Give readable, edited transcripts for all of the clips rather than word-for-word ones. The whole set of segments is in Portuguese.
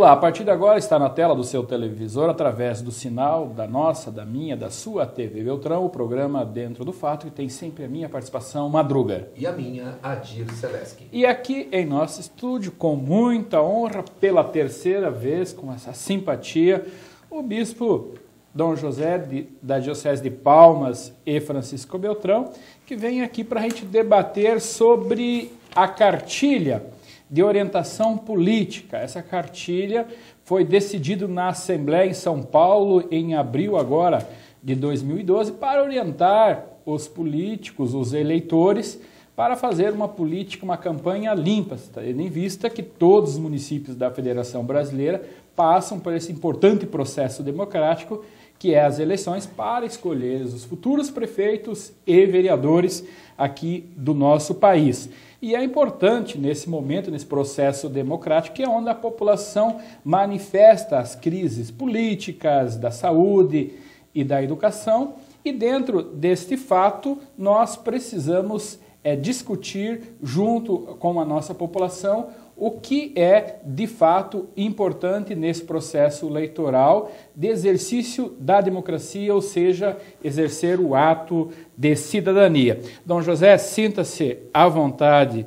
Olá, a partir de agora está na tela do seu televisor, através do sinal da nossa, da minha, da sua TV Beltrão, o programa Dentro do Fato, que tem sempre a minha participação, Madruga. E a minha, Adir Seleski. E aqui em nosso estúdio, com muita honra, pela terceira vez, com essa simpatia, o bispo Dom José da Diocese de Palmas e Francisco Beltrão, que vem aqui para a gente debater sobre a cartilha de orientação política. Essa cartilha foi decidida na Assembleia em São Paulo em abril agora de 2012 para orientar os políticos, os eleitores, para fazer uma política, uma campanha limpa, tendo em vista que todos os municípios da Federação Brasileira passam por esse importante processo democrático que é as eleições para escolher os futuros prefeitos e vereadores aqui do nosso país. E é importante nesse momento, nesse processo democrático, que é onde a população manifesta as crises políticas, da saúde e da educação. E dentro deste fato, nós precisamos discutir junto com a nossa população o que é, de fato, importante nesse processo eleitoral de exercício da democracia, ou seja, exercer o ato de cidadania. Dom José, sinta-se à vontade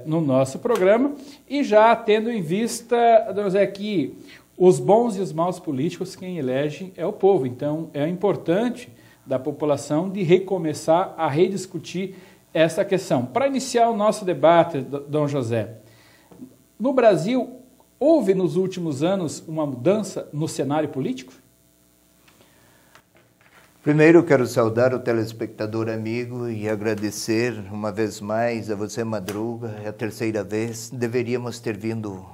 no nosso programa e já tendo em vista, Dom José, que os bons e os maus políticos, quem elege é o povo. Então, é importante da população de recomeçar a rediscutir essa questão. Para iniciar o nosso debate, Dom José, no Brasil, houve nos últimos anos uma mudança no cenário político? Primeiro, quero saudar o telespectador amigo e agradecer uma vez mais a você, Madruga. É a terceira vez. Deveríamos ter vindo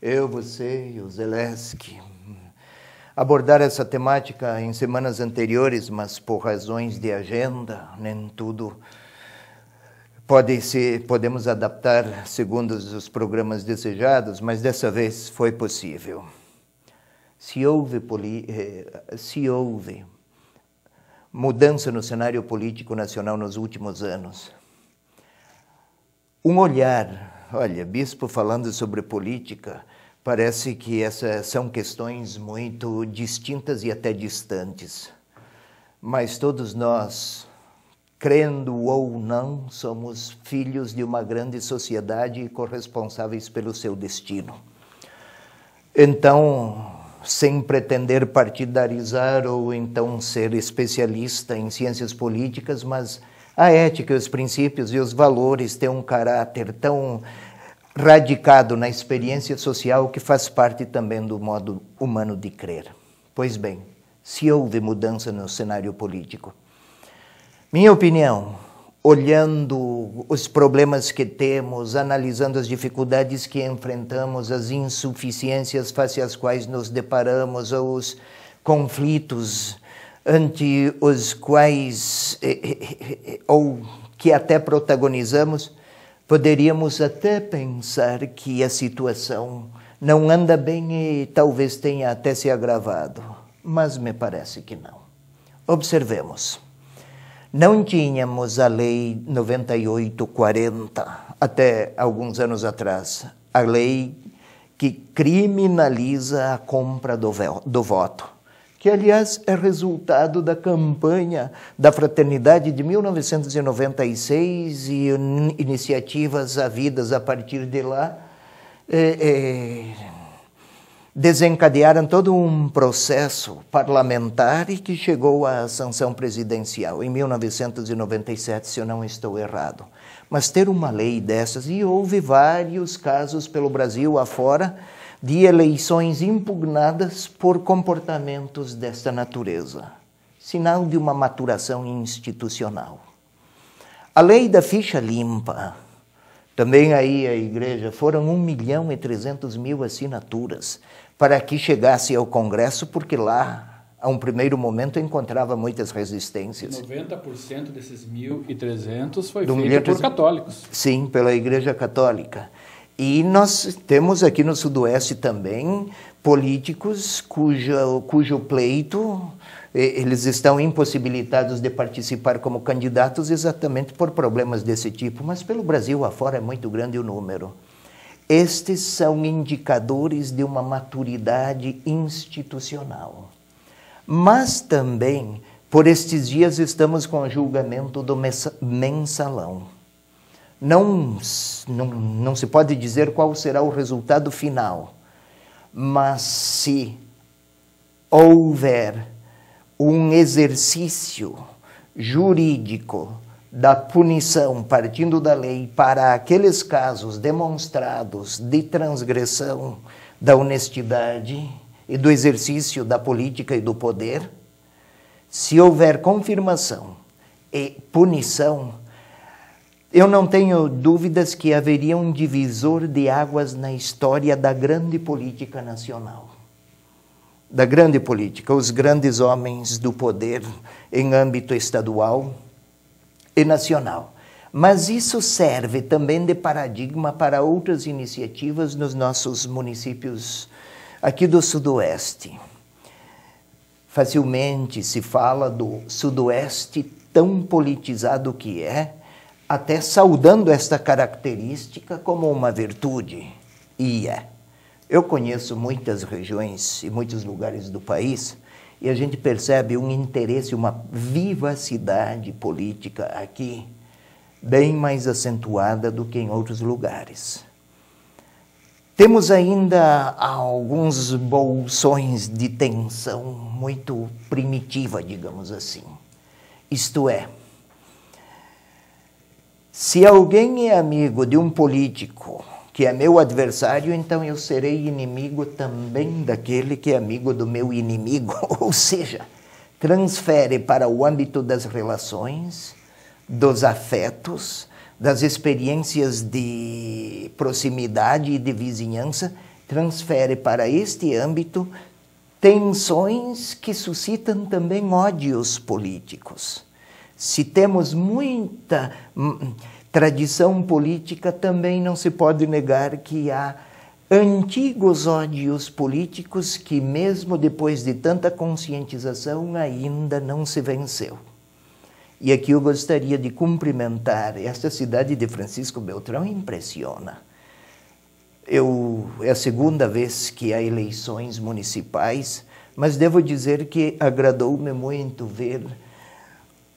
eu, você e o Seleski abordar essa temática em semanas anteriores, mas por razões de agenda, nem tudo podemos adaptar segundo os programas desejados, mas dessa vez foi possível. Se houve mudança no cenário político nacional nos últimos anos, um olhar, olha, bispo falando sobre política, parece que essas são questões muito distintas e até distantes, mas todos nós, crendo ou não, somos filhos de uma grande sociedade e corresponsáveis pelo seu destino. Então, sem pretender partidarizar ou então ser especialista em ciências políticas, mas a ética, os princípios e os valores têm um caráter tão radicado na experiência social que faz parte também do modo humano de crer. Pois bem, se houve mudança no cenário político, minha opinião, olhando os problemas que temos, analisando as dificuldades que enfrentamos, as insuficiências face às quais nos deparamos, ou os conflitos ante os quais, ou que até protagonizamos, poderíamos até pensar que a situação não anda bem e talvez tenha até se agravado, mas me parece que não. Observemos. Não tínhamos a Lei 9840, até alguns anos atrás, a lei que criminaliza a compra do voto, que, aliás, é resultado da campanha da Fraternidade de 1996 e iniciativas havidas a partir de lá, desencadearam todo um processo parlamentar e que chegou à sanção presidencial em 1997, se eu não estou errado. Mas ter uma lei dessas, e houve vários casos pelo Brasil afora de eleições impugnadas por comportamentos desta natureza, sinal de uma maturação institucional. A lei da ficha limpa, também aí a igreja, foram 1.300.000 assinaturas para que chegasse ao Congresso, porque lá, a um primeiro momento, encontrava muitas resistências. 90% desses 1.300 foi feito por católicos. Sim, pela Igreja Católica. E nós temos aqui no Sudoeste também políticos cujo pleito, eles estão impossibilitados de participar como candidatos exatamente por problemas desse tipo, mas pelo Brasil afora é muito grande o número. Estes são indicadores de uma maturidade institucional. Mas também, por estes dias, estamos com o julgamento do mensalão. Não se pode dizer qual será o resultado final, mas se houver um exercício jurídico da punição partindo da lei para aqueles casos demonstrados de transgressão da honestidade e do exercício da política e do poder, se houver confirmação e punição, eu não tenho dúvidas que haveria um divisor de águas na história da grande política nacional. Da grande política, os grandes homens do poder em âmbito estadual e nacional. Mas isso serve também de paradigma para outras iniciativas nos nossos municípios aqui do Sudoeste. Facilmente se fala do Sudoeste tão politizado que é, até saudando esta característica como uma virtude. E é. Eu conheço muitas regiões e muitos lugares do país e a gente percebe um interesse, uma vivacidade política aqui bem mais acentuada do que em outros lugares. Temos ainda alguns bolsões de tensão muito primitiva, digamos assim. Isto é, se alguém é amigo de um político que é meu adversário, então eu serei inimigo também daquele que é amigo do meu inimigo. Ou seja, transfere para o âmbito das relações, dos afetos, das experiências de proximidade e de vizinhança, transfere para este âmbito tensões que suscitam também ódios políticos. Se temos muita tradição política, também não se pode negar que há antigos ódios políticos que, mesmo depois de tanta conscientização, ainda não se venceu. E aqui eu gostaria de cumprimentar esta cidade de Francisco Beltrão, impressiona. É a segunda vez que há eleições municipais, mas devo dizer que agradou-me muito ver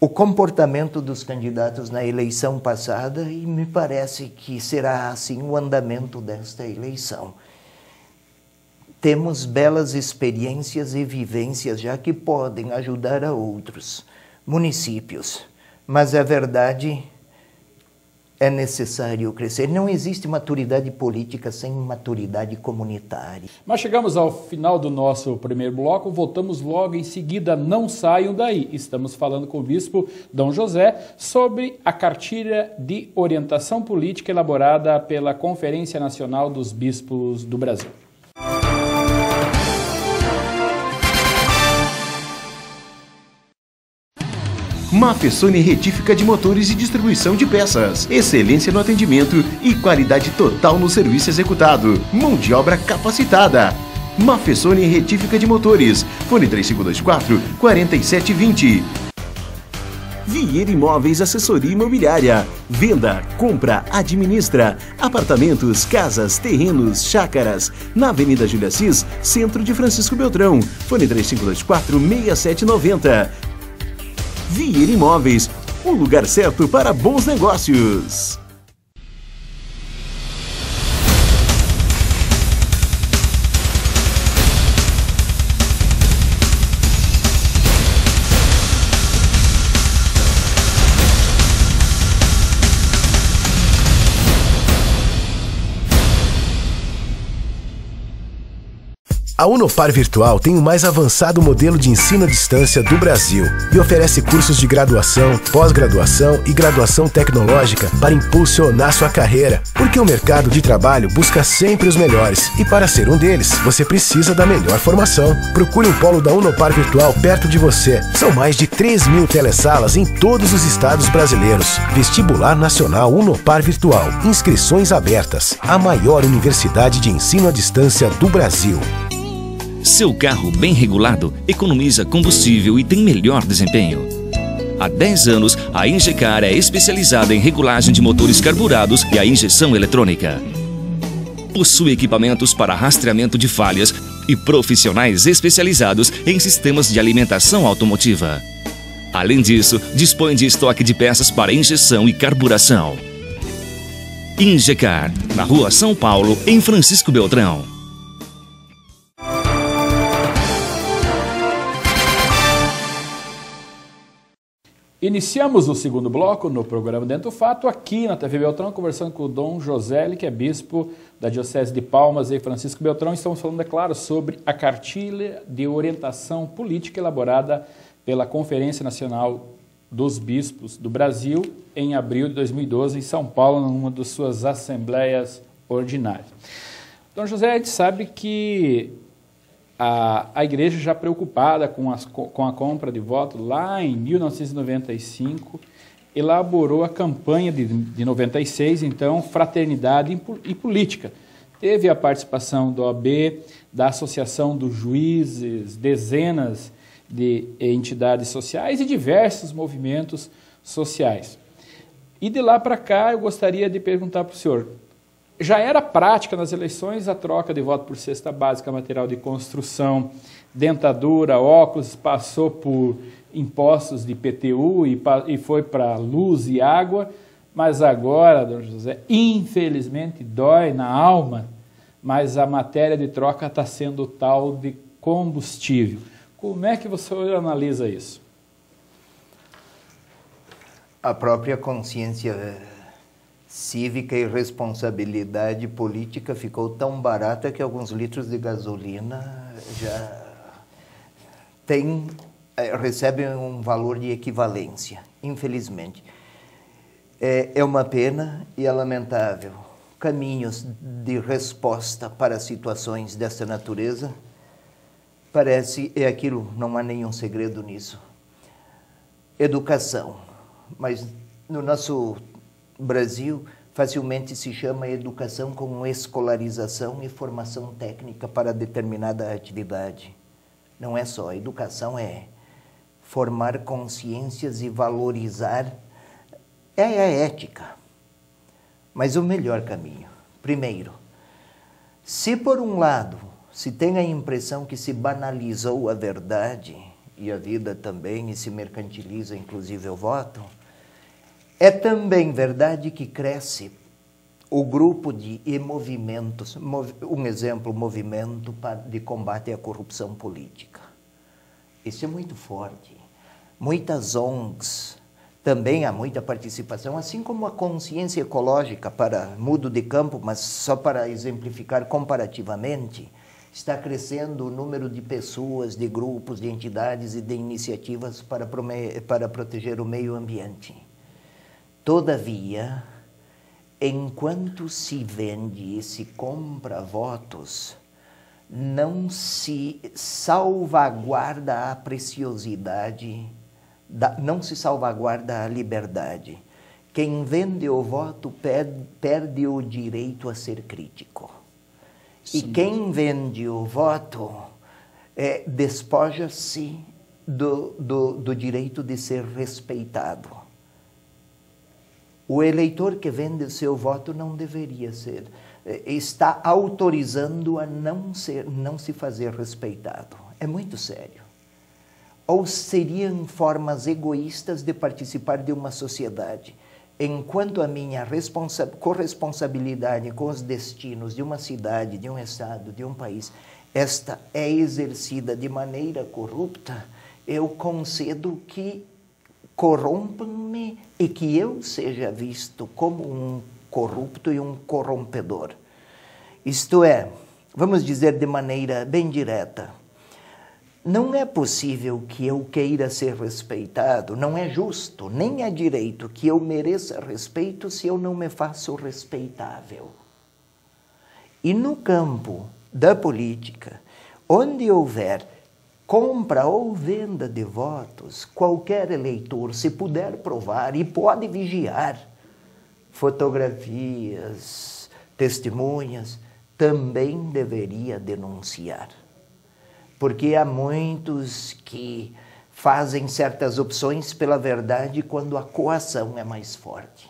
o comportamento dos candidatos na eleição passada e me parece que será assim o andamento desta eleição. Temos belas experiências e vivências já que podem ajudar a outros municípios, mas a verdade é necessário crescer. Não existe maturidade política sem maturidade comunitária. Mas chegamos ao final do nosso primeiro bloco, voltamos logo em seguida, não saiam daí. Estamos falando com o bispo Dom José sobre a cartilha de orientação política elaborada pela Conferência Nacional dos Bispos do Brasil. Mafessone Retífica de Motores e Distribuição de Peças. Excelência no atendimento e qualidade total no serviço executado. Mão de obra capacitada. Mafessone Retífica de Motores. Fone 3524-4720. Vieira Imóveis Assessoria Imobiliária. Venda, compra, administra. Apartamentos, casas, terrenos, chácaras. Na Avenida Júlia Assis, centro de Francisco Beltrão. Fone 3524-6790. Vieira Imóveis, o lugar certo para bons negócios. A Unopar Virtual tem o mais avançado modelo de ensino à distância do Brasil e oferece cursos de graduação, pós-graduação e graduação tecnológica para impulsionar sua carreira, porque o mercado de trabalho busca sempre os melhores e para ser um deles, você precisa da melhor formação. Procure um polo da Unopar Virtual perto de você. São mais de 3.000 telesalas em todos os estados brasileiros. Vestibular Nacional Unopar Virtual. Inscrições abertas. A maior universidade de ensino à distância do Brasil. Seu carro bem regulado economiza combustível e tem melhor desempenho. Há 10 anos, a Ingecar é especializada em regulagem de motores carburados e a injeção eletrônica. Possui equipamentos para rastreamento de falhas e profissionais especializados em sistemas de alimentação automotiva. Além disso, dispõe de estoque de peças para injeção e carburação. Ingecar, na Rua São Paulo, em Francisco Beltrão. Iniciamos o segundo bloco no programa Dentro do Fato, aqui na TV Beltrão, conversando com o Dom José, que é bispo da Diocese de Palmas e Francisco Beltrão. Estamos falando, é claro, sobre a cartilha de orientação política elaborada pela Conferência Nacional dos Bispos do Brasil em abril de 2012, em São Paulo, numa das suas assembleias ordinárias. Dom José, a gente sabe que a igreja, já preocupada com a compra de voto, lá em 1995, elaborou a campanha de 96, então, Fraternidade e Política. Teve a participação do OAB, da Associação dos Juízes, dezenas de entidades sociais e diversos movimentos sociais. E de lá para cá, eu gostaria de perguntar para o senhor, já era prática nas eleições a troca de voto por cesta básica, material de construção, dentadura, óculos, passou por impostos de IPTU e foi para luz e água, mas agora, Dom José, infelizmente dói na alma, mas a matéria de troca está sendo tal de combustível. Como é que você analisa isso? A própria consciência cívica e responsabilidade política ficou tão barata que alguns litros de gasolina já recebem um valor de equivalência, infelizmente. É uma pena e é lamentável. Caminhos de resposta para situações dessa natureza, parece, é aquilo, não há nenhum segredo nisso. Educação, mas no nosso Brasil, facilmente se chama educação como escolarização e formação técnica para determinada atividade. Não é só, educação é formar consciências e valorizar, é a ética. Mas o melhor caminho, primeiro, se por um lado se tem a impressão que se banalizou a verdade e a vida também, e se mercantiliza inclusive o voto, é também verdade que cresce o grupo de movimentos, um exemplo, movimento de combate à corrupção política. Isso é muito forte. Muitas ONGs, também há muita participação, assim como a consciência ecológica, para mudo de campo, mas só para exemplificar comparativamente, está crescendo o número de pessoas, de grupos, de entidades e de iniciativas para proteger o meio ambiente. Todavia, enquanto se vende e se compra votos, não se salvaguarda a preciosidade, não se salvaguarda a liberdade. Quem vende o voto perde o direito a ser crítico. Sim. E quem vende o voto despoja-se do direito de ser respeitado. O eleitor que vende o seu voto não deveria ser, está autorizando a não se fazer respeitado. É muito sério. Ou seriam formas egoístas de participar de uma sociedade, enquanto a minha corresponsabilidade com os destinos de uma cidade, de um estado, de um país, esta é exercida de maneira corrupta, eu concedo que corrompam-me e que eu seja visto como um corrupto e um corrompedor. Isto é, vamos dizer de maneira bem direta, não é possível que eu queira ser respeitado, não é justo, nem é direito que eu mereça respeito se eu não me faço respeitável. E no campo da política, onde houver compra ou venda de votos, qualquer eleitor, se puder provar e pode vigiar fotografias, testemunhas, também deveria denunciar. Porque há muitos que fazem certas opções pela verdade quando a coação é mais forte.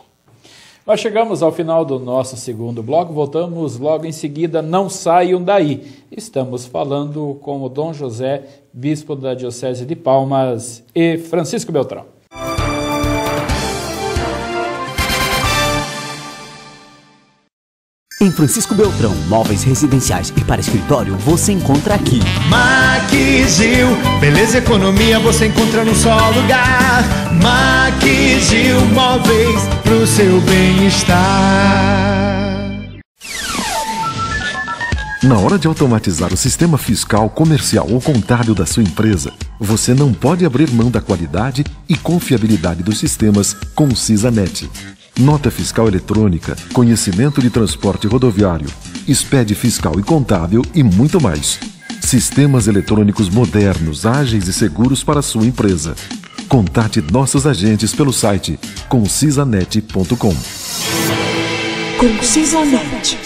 Nós chegamos ao final do nosso segundo bloco, voltamos logo em seguida, não saiam daí. Estamos falando com o Dom José, bispo da Diocese de Palmas, e Francisco Beltrão. Em Francisco Beltrão, móveis residenciais e para escritório, você encontra aqui. Maquizil, beleza e economia você encontra num só lugar. Maquizil, móveis pro seu bem-estar. Na hora de automatizar o sistema fiscal, comercial ou contábil da sua empresa, você não pode abrir mão da qualidade e confiabilidade dos sistemas com o CISANet. Nota fiscal eletrônica, conhecimento de transporte rodoviário, SPED fiscal e contábil e muito mais. Sistemas eletrônicos modernos, ágeis e seguros para a sua empresa. Contate nossos agentes pelo site concisanet.com. Concisanet.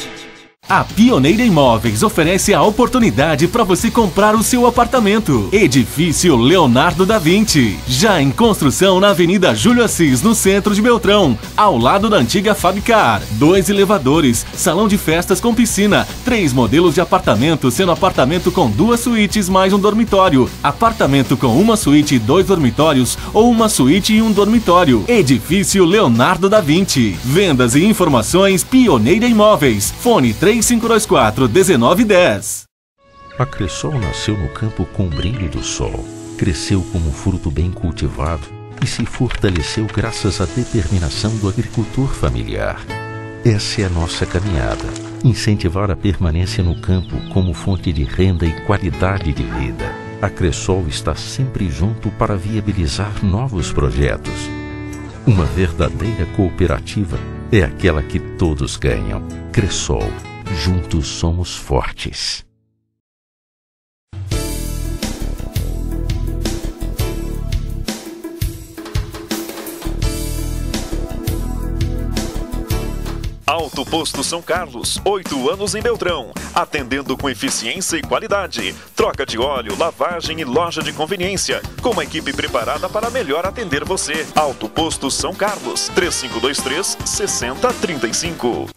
A Pioneira Imóveis oferece a oportunidade para você comprar o seu apartamento. Edifício Leonardo da Vinci, já em construção na Avenida Júlio Assis, no centro de Beltrão, ao lado da antiga Fabicar. 2 elevadores, salão de festas com piscina, 3 modelos de apartamento, sendo apartamento com 2 suítes mais um dormitório, apartamento com 1 suíte e 2 dormitórios ou 1 suíte e 1 dormitório. Edifício Leonardo da Vinci. Vendas e informações Pioneira Imóveis. Fone 3524-1910. A Cressol nasceu no campo com o brilho do sol, cresceu como um fruto bem cultivado e se fortaleceu graças à determinação do agricultor familiar. Essa é a nossa caminhada, incentivar a permanência no campo como fonte de renda e qualidade de vida. A Cressol está sempre junto para viabilizar novos projetos. Uma verdadeira cooperativa é aquela que todos ganham. Cressol. Juntos somos fortes. Auto Posto São Carlos, 8 anos em Beltrão, atendendo com eficiência e qualidade. Troca de óleo, lavagem e loja de conveniência, com uma equipe preparada para melhor atender você. Auto Posto São Carlos, 3523-6035.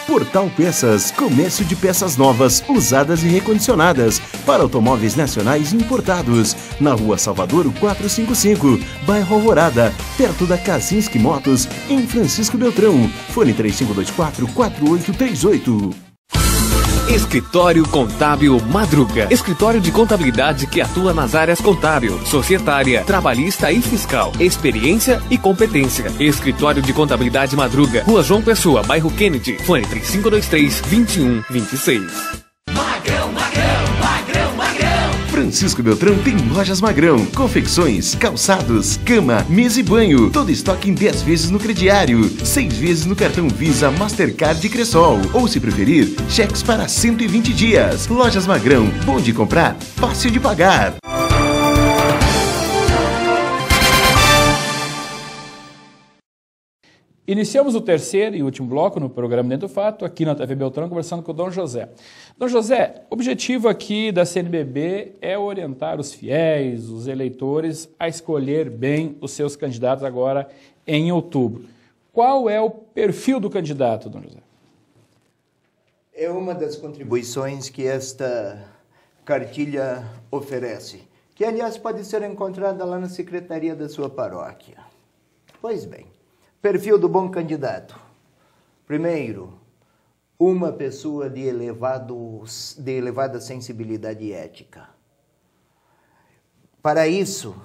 Portal Peças, comércio de peças novas, usadas e recondicionadas para automóveis nacionais e importados. Na Rua Salvador 455, bairro Alvorada, perto da Kaczynski Motos, em Francisco Beltrão. Fone 3524-4838. Escritório Contábil Madruga. Escritório de contabilidade que atua nas áreas contábil, societária, trabalhista e fiscal. Experiência e competência. Escritório de Contabilidade Madruga. Rua João Pessoa, bairro Kennedy. Fone 3523-2126. Magrão, magrão, magrão, magrão. Francisco Beltrão tem lojas Magrão, confecções, calçados, cama, mesa e banho. Todo estoque em 10 vezes no crediário, 6 vezes no cartão Visa, Mastercard e Cressol. Ou, se preferir, cheques para 120 dias. Lojas Magrão, bom de comprar, fácil de pagar. Iniciamos o terceiro e último bloco no programa Dentro do Fato, aqui na TV Beltrão, conversando com o Dom José. Dom José, o objetivo aqui da CNBB é orientar os fiéis, os eleitores, a escolher bem os seus candidatos agora em outubro. Qual é o perfil do candidato, Dom José? É uma das contribuições que esta cartilha oferece, que, aliás, pode ser encontrada lá na secretaria da sua paróquia. Pois bem. Perfil do bom candidato. Primeiro, uma pessoa de elevada sensibilidade ética. Para isso,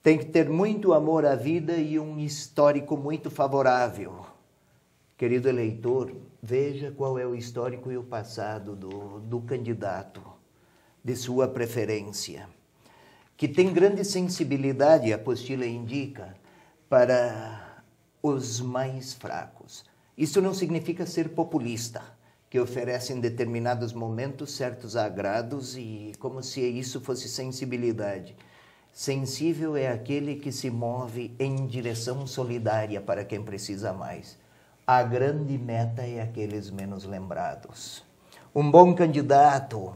tem que ter muito amor à vida e um histórico muito favorável. Querido eleitor, veja qual é o histórico e o passado do candidato, de sua preferência. Que tem grande sensibilidade, a apostila indica, para os mais fracos. Isso não significa ser populista, que oferece em determinados momentos certos agrados e como se isso fosse sensibilidade. Sensível é aquele que se move em direção solidária para quem precisa mais. A grande meta é aqueles menos lembrados. Um bom candidato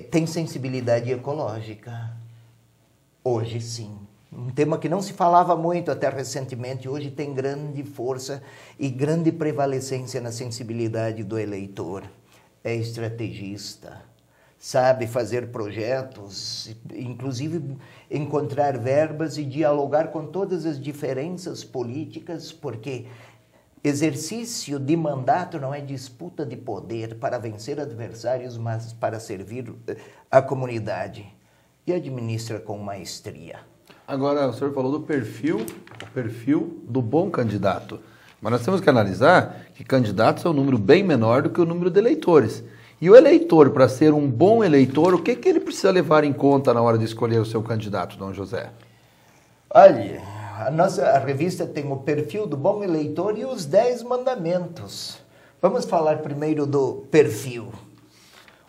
tem sensibilidade ecológica. Hoje sim. Um tema que não se falava muito até recentemente, hoje tem grande força e grande prevalecência na sensibilidade do eleitor. É estrategista, sabe fazer projetos, inclusive encontrar verbas e dialogar com todas as diferenças políticas, porque exercício de mandato não é disputa de poder para vencer adversários, mas para servir a comunidade. E administra com maestria. Agora, o senhor falou do perfil do bom candidato. Mas nós temos que analisar que candidatos é um número bem menor do que o número de eleitores. E o eleitor, para ser um bom eleitor, o que ele precisa levar em conta na hora de escolher o seu candidato, Dom José? Olha, a revista tem o perfil do bom eleitor e os 10 mandamentos. Vamos falar primeiro do perfil.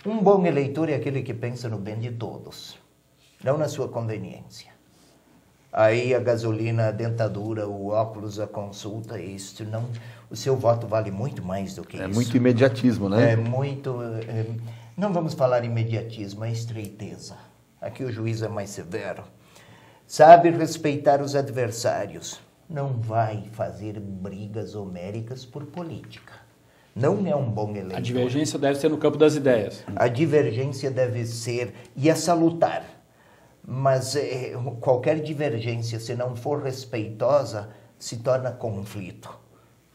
Um bom eleitor é aquele que pensa no bem de todos, não na sua conveniência. Aí a gasolina, a dentadura, o óculos, a consulta, isto não... O seu voto vale muito mais do que isso. É muito imediatismo, né? É muito... não vamos falar imediatismo, é estreiteza. Aqui o juiz é mais severo. Sabe respeitar os adversários. Não vai fazer brigas homéricas por política. Não é um bom eleitor. A divergência deve ser no campo das ideias. A divergência deve ser, e é salutar. Mas qualquer divergência, se não for respeitosa, se torna conflito,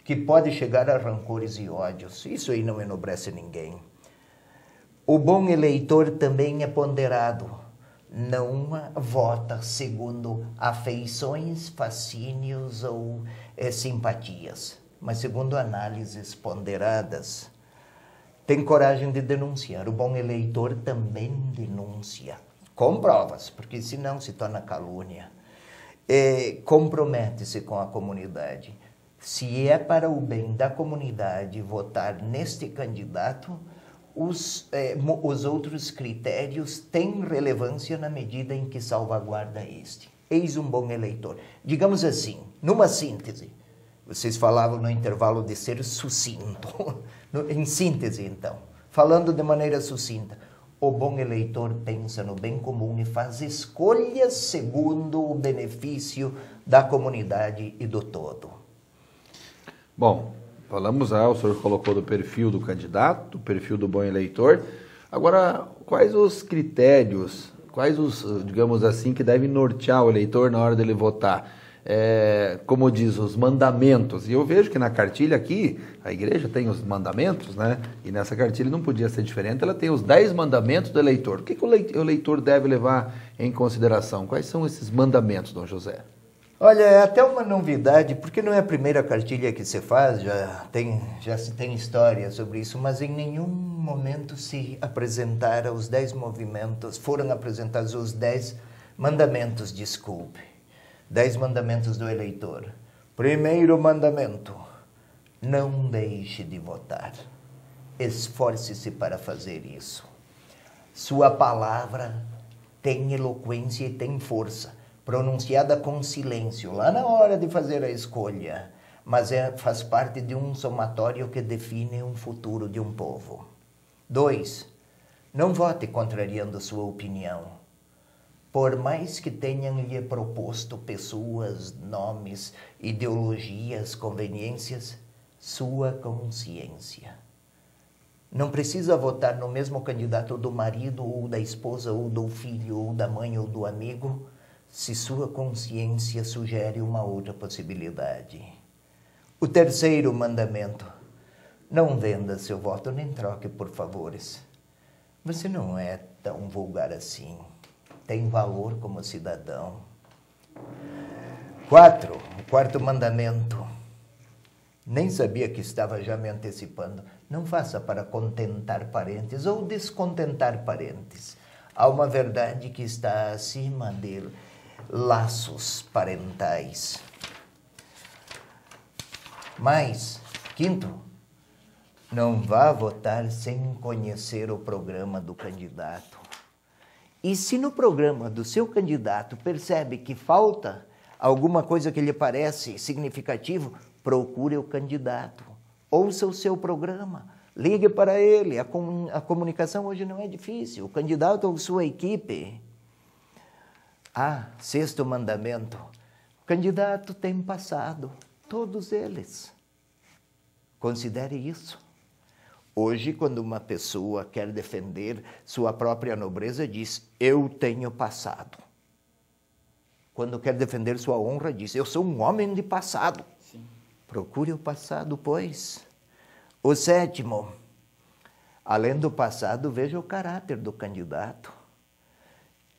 que pode chegar a rancores e ódios. Isso aí não enobrece ninguém. O bom eleitor também é ponderado. Não vota segundo afeições, fascínios ou simpatias, mas segundo análises ponderadas. Tem coragem de denunciar. O bom eleitor também denuncia. Com provas, porque senão se torna calúnia. Compromete-se com a comunidade. Se é para o bem da comunidade votar neste candidato, os outros critérios têm relevância na medida em que salvaguarda este. Eis um bom eleitor. Digamos assim, numa síntese, vocês falavam no intervalo de ser sucinto. Em síntese, então, falando de maneira sucinta, o bom eleitor pensa no bem comum e faz escolhas segundo o benefício da comunidade e do todo. Bom, falamos, o senhor colocou do perfil do candidato, do perfil do bom eleitor. Agora, quais os critérios, quais os, digamos assim, que devem nortear o eleitor na hora dele votar? Como diz, os mandamentos. E eu vejo que na cartilha aqui, a igreja tem os mandamentos, né? E nessa cartilha não podia ser diferente, ela tem os 10 mandamentos do eleitor. O que o eleitor deve levar em consideração? Quais são esses mandamentos, Dom José? Olha, é até uma novidade, porque não é a primeira cartilha que se faz, já se tem história sobre isso, mas em nenhum momento se apresentaram os 10 movimentos, foram apresentados os 10 mandamentos, 10 mandamentos do eleitor. Primeiro mandamento, não deixe de votar. Esforce-se para fazer isso. Sua palavra tem eloquência e tem força, pronunciada com silêncio, lá na hora de fazer a escolha, mas faz parte de um somatório que define um futuro de um povo. 2, não vote contrariando sua opinião. Por mais que tenham lhe proposto pessoas, nomes, ideologias, conveniências, sua consciência. Não precisa votar no mesmo candidato do marido, ou da esposa, ou do filho, ou da mãe, ou do amigo, se sua consciência sugere uma outra possibilidade. O terceiro mandamento, não venda seu voto nem troque por favores. Você não é tão vulgar assim. Tem valor como cidadão. 4, o quarto mandamento. Nem sabia que estava já me antecipando. Não faça para contentar parentes ou descontentar parentes. Há uma verdade que está acima dele. Laços parentais. Mas, 5, não vá votar sem conhecer o programa do candidato. E se no programa do seu candidato percebe que falta alguma coisa que lhe parece significativo, procure o candidato, ouça o seu programa, ligue para ele. A comunicação hoje não é difícil, o candidato ou sua equipe. Sexto mandamento. O candidato tem passado, todos eles. Considere isso. Hoje, quando uma pessoa quer defender sua própria nobreza, diz, eu tenho passado. Quando quer defender sua honra, diz, eu sou um homem de passado. Sim. Procure o passado, pois. O sétimo, além do passado, veja o caráter do candidato.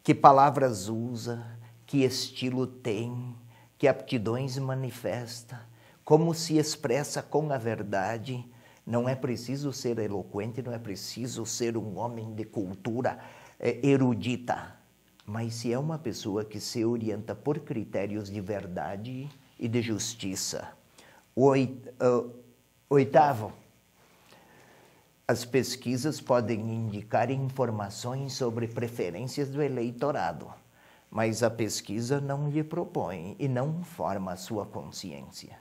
Que palavras usa, que estilo tem, que aptidões manifesta, como se expressa com a verdade. Não é preciso ser eloquente, não é preciso ser um homem de cultura erudita, mas se é uma pessoa que se orienta por critérios de verdade e de justiça. Oitavo, as pesquisas podem indicar informações sobre preferências do eleitorado, mas a pesquisa não lhe propõe e não forma a sua consciência.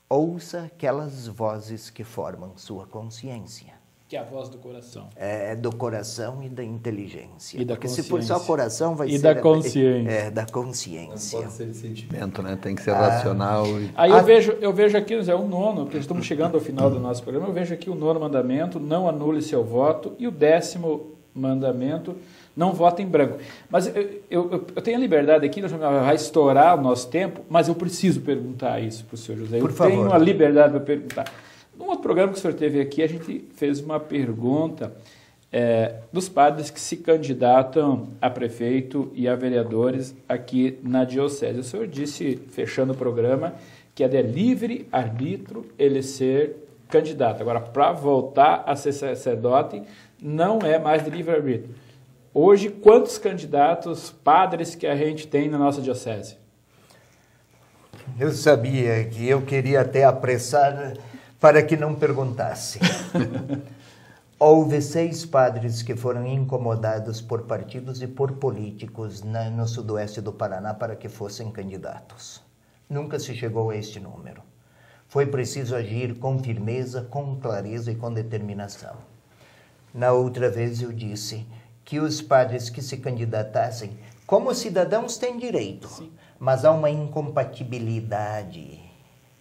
Ouça aquelas vozes que formam sua consciência. Que é a voz do coração. É, do coração e da inteligência. E da Porque consciência. se for só coração, vai ser... E da consciência. Da consciência. Não pode ser de sentimento, né? Tem que ser racional. Aí eu vejo aqui, é o nono, porque estamos chegando ao final do nosso programa, eu vejo aqui o nono mandamento, não anule seu voto, e o 10º mandamento, não vote em branco. Mas eu tenho a liberdade aqui, vai estourar o nosso tempo, mas eu preciso perguntar isso para o senhor José. Por favor. Tenho a liberdade para perguntar. No outro programa que o senhor teve aqui, a gente fez uma pergunta dos padres que se candidatam a prefeito e a vereadores aqui na diocese. O senhor disse, fechando o programa, que é de livre arbítrio ele ser candidato. Agora, para voltar a ser sacerdote, não é mais de livre arbítrio. Hoje, quantos candidatos, padres que a gente tem na nossa diocese? Eu sabia que eu queria até apressar para que não perguntasse. Houve 6 padres que foram incomodados por partidos e por políticos no sudoeste do Paraná para que fossem candidatos. Nunca se chegou a este número. Foi preciso agir com firmeza, com clareza e com determinação. Na outra vez eu disse que os padres que se candidatassem, como cidadãos, têm direito, sim, mas há uma incompatibilidade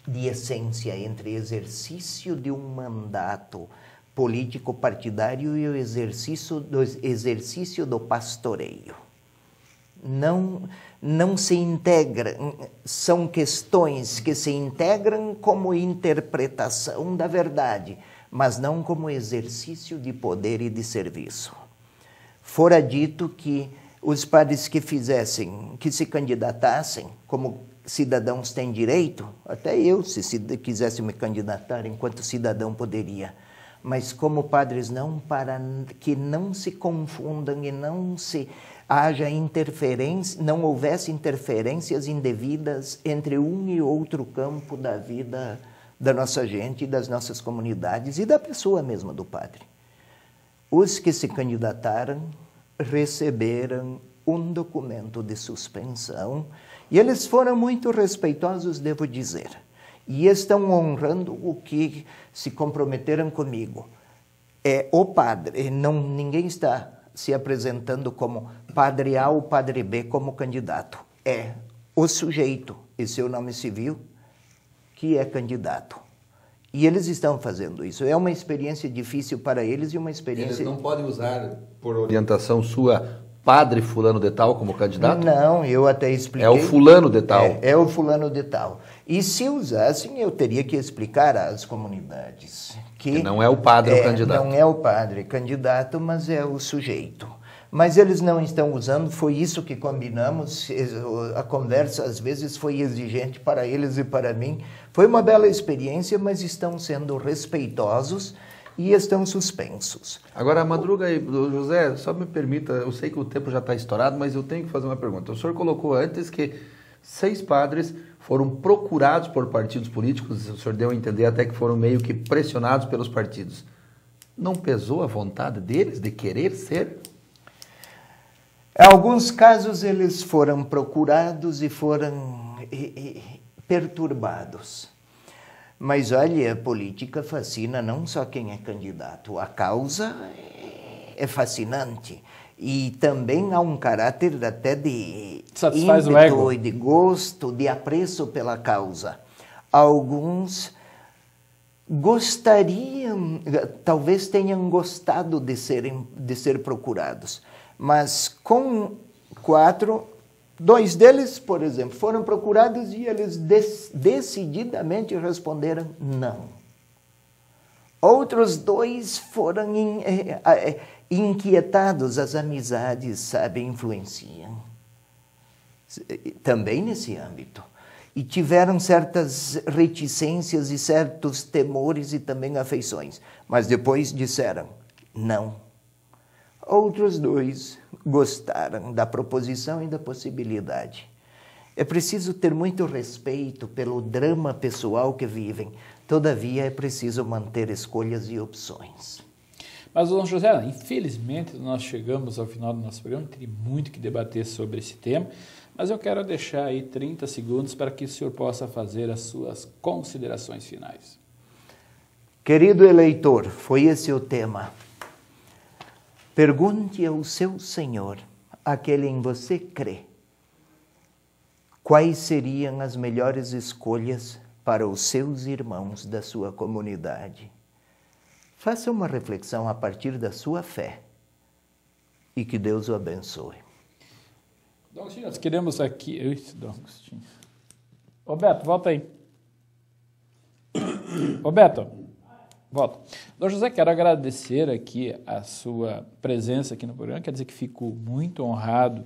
de essência entre exercício de um mandato político partidário e o exercício do pastoreio. Não se integram, são questões que se integram como interpretação da verdade, mas não como exercício de poder e de serviço. Fora dito que os padres que se candidatassem, como cidadãos têm direito, até eu, se quisesse me candidatar enquanto cidadão, poderia, mas como padres não, para que não se confundam e não houvesse interferências indevidas entre um e outro campo da vida da nossa gente, das nossas comunidades e da pessoa mesma do padre. Os que se candidataram receberam um documento de suspensão e eles foram muito respeitosos, devo dizer, e estão honrando o que se comprometeram comigo. O padre, ninguém está se apresentando como padre A ou padre B como candidato. É o sujeito e seu nome civil que é candidato. E eles estão fazendo isso. É uma experiência difícil para eles e uma experiência... Eles não podem usar, por orientação sua, padre fulano de tal como candidato? Não, eu até expliquei. É o fulano de tal. É o fulano de tal. E se usassem, eu teria que explicar às comunidades que não é o padre o candidato. Não é o padre candidato, mas é o sujeito. Mas eles não estão usando, foi isso que combinamos, a conversa às vezes foi exigente para eles e para mim. Foi uma bela experiência, mas estão sendo respeitosos e estão suspensos. Agora, Madruga e José, só me permita, eu sei que o tempo já está estourado, mas eu tenho que fazer uma pergunta. O senhor colocou antes que 6 padres foram procurados por partidos políticos, o senhor deu a entender até que foram meio que pressionados pelos partidos. Não pesou a vontade deles de querer ser? Em alguns casos eles foram procurados e foram perturbados. Mas olha, a política fascina não só quem é candidato, a causa é fascinante. E também há um caráter até de satisfaz o ego, e de gosto, de apreço pela causa. Alguns gostariam, talvez tenham gostado de ser procurados, mas com 4, 2 deles, por exemplo, foram procurados e eles decididamente responderam não. Outros 2 foram inquietados, as amizades, sabe, influenciam. Também nesse âmbito. E tiveram certas reticências e certos temores e também afeições. Mas depois disseram não. Outros 2 gostaram da proposição e da possibilidade. É preciso ter muito respeito pelo drama pessoal que vivem. Todavia, é preciso manter escolhas e opções. Mas, Dom José, infelizmente, nós chegamos ao final do nosso programa, teria muito que debater sobre esse tema, mas eu quero deixar aí 30 segundos para que o senhor possa fazer as suas considerações finais. Querido eleitor, foi esse o tema. Pergunte ao seu Senhor, aquele em você crê, quais seriam as melhores escolhas para os seus irmãos da sua comunidade. Faça uma reflexão a partir da sua fé e que Deus o abençoe. Dom Agostinho, nós queremos aqui... Dom Agostinho. Ô Beto, volta aí. Ô Beto, volta. Dom José, quero agradecer aqui a sua presença aqui no programa, quer dizer que fico muito honrado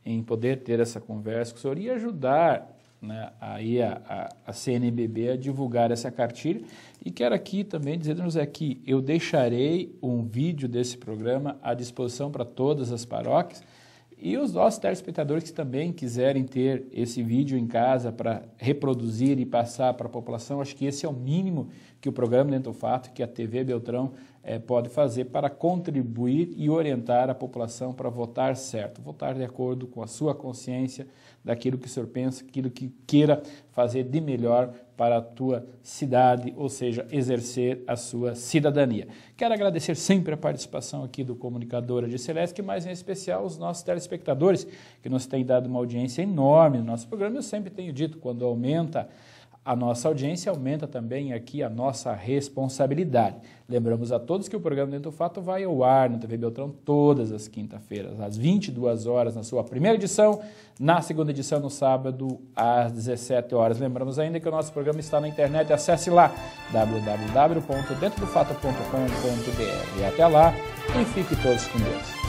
em poder ter essa conversa com o senhor e ajudar, né, aí a CNBB a divulgar essa cartilha. E quero aqui também dizer, Dom José, que eu deixarei um vídeo desse programa à disposição para todas as paróquias e os nossos telespectadores que também quiserem ter esse vídeo em casa para reproduzir e passar para a população. Acho que esse é o mínimo que o programa Dentro do Fato, que a TV Beltrão pode fazer para contribuir e orientar a população para votar certo, votar de acordo com a sua consciência, daquilo que o senhor pensa, aquilo que queira fazer de melhor para a tua cidade, ou seja, exercer a sua cidadania. Quero agradecer sempre a participação aqui do comunicador Adir Selesky, mas em especial os nossos telespectadores, que nos têm dado uma audiência enorme no nosso programa. Eu sempre tenho dito, quando aumenta a nossa audiência, aumenta também aqui a nossa responsabilidade. Lembramos a todos que o programa Dentro do Fato vai ao ar no TV Beltrão todas as quinta-feiras, às 22 horas, na sua primeira edição, na segunda edição no sábado, às 17 horas. Lembramos ainda que o nosso programa está na internet, acesse lá, www.dentrodofato.com.br. E até lá, e fique todos com Deus.